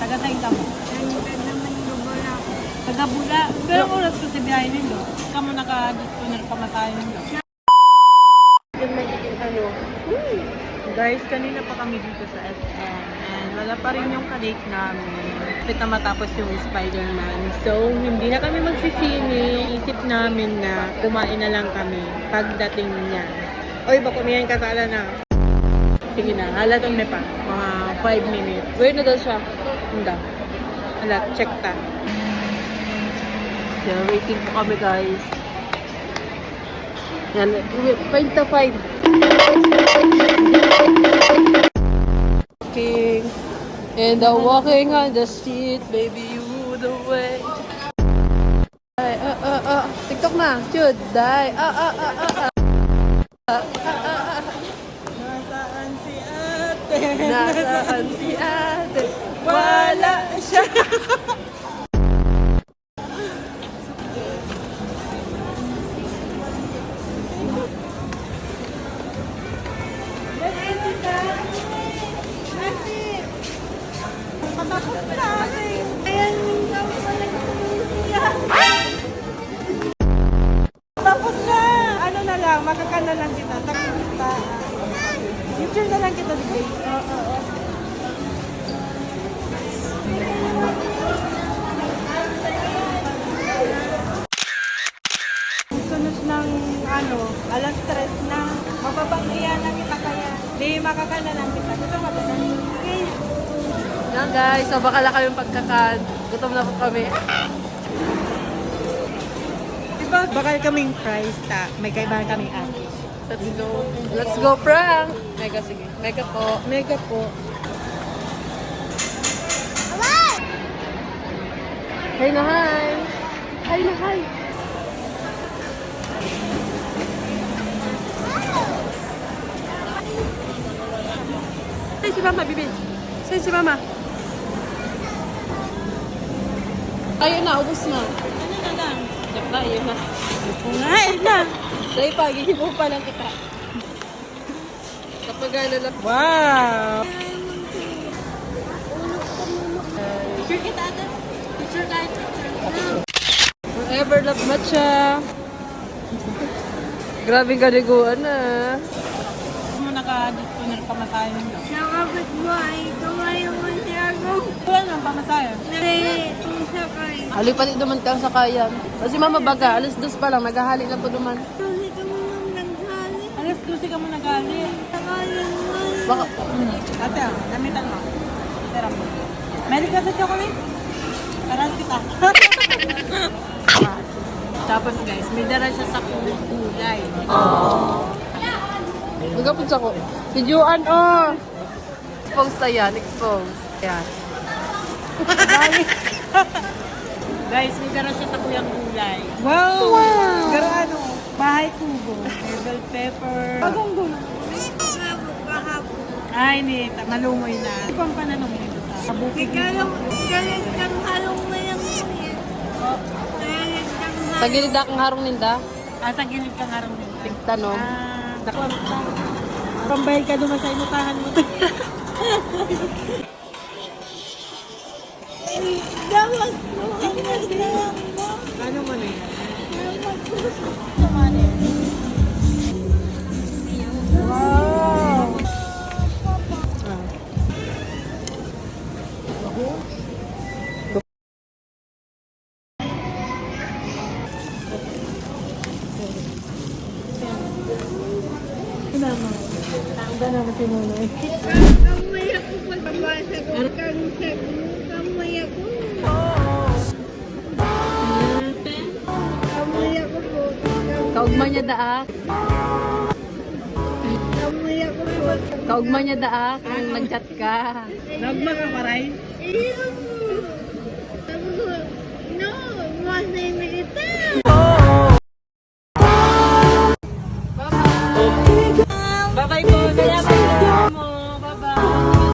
Taga-sa'yo ka mo. Ganda naman yung wala ko. Taga-bula. Pero oras ko si biyahe nilo. Kamu naka-disponer pamasahe nilo. Yung magiging ano. Guys, kanina pa kami dito sa SM. And wala pa rin yung kadate namin. Kapit na matapos yung Spider-Man. So, hindi na kami magsisini. Isip namin na kumain na lang kami pagdating niya. Oy, bako miyan kasala na. Sige na, halatong na pa. Mga 5 minutes. Where na daw siya? Hindi. Halat, check ta. So, waiting po kami guys. Yan, 5 to 5. King. And I'm walking on the street, baby, you the way. Ay, TikTok na. Chud, die. Nasaan si ate? Nasaan si ate? Wala siya. Patapos na. Ayan, ikaw pala siya. Tapos na! Ano na lang, makakan na lang kita. Sakita. YouTube na lang kita today. Oo. Sunod ng ano, alas 3 na. Mapapanghiyan na kita kaya. Di, makakan na lang kita. Gusto mo ba? Okay. Yan guys, so baka kami pagkakan. Gutom na po kami. Diba, bakal kaming fries ta. May kaibahan kaming ate. Let's go. Let's go, prank! Mega, sige. Mega po. Mega po. Hi na hi! Hi na hi! Say si Mama, bibi. Say si Mama. Ayun na, ubos na. Ano na lang? Diba, ayun na. Ngayon na. Say pa, gihibo pa lang kita. Kapag ano lang. Wow! Picture kita ate. Picture kahit picture. Forever love matcha. Grabe ganiguan na. Mo naka-disponer pamasahe nyo. Nakabit mo ay tumayo mo siya ako. Wala nang pamasahe. Sakay. Halipalit naman kang sakayan. Kasi mama baga, alas 2 pa lang, naghahali na po naman. Alas 12 ka mo nagali. Baka, Ate, gamitan mo. Sarap mo. Meron ka sa chocolate? Paras kita. Tapos guys, may dala siya sa kulay. magapod sa ko. Si Juan, oh! Expose na yan, expose. Yan. Guys, may dala siya sa kuyang kulay. Wow! Pero ano, bahay kubo. Bell pepper. Bagong gulo. Ay, ni, malumoy na. Ito ang pananong nito sa bukid nito. Sa gilid akong harong ninda. Sa gilid kang harang nito. Tigtanong. Daklam ka. Pambayad ka naman sa inutahan mo. Ano man eh? Wow! Tangga naman si Nunoy. Kamay ako pagpapasa ko. Kamay ako. Kamay ako po. Kaugma niya daak. Kamay ako po. Kaugma niya daak. Nung nag-chat ka. Nagma ka paray? Iyo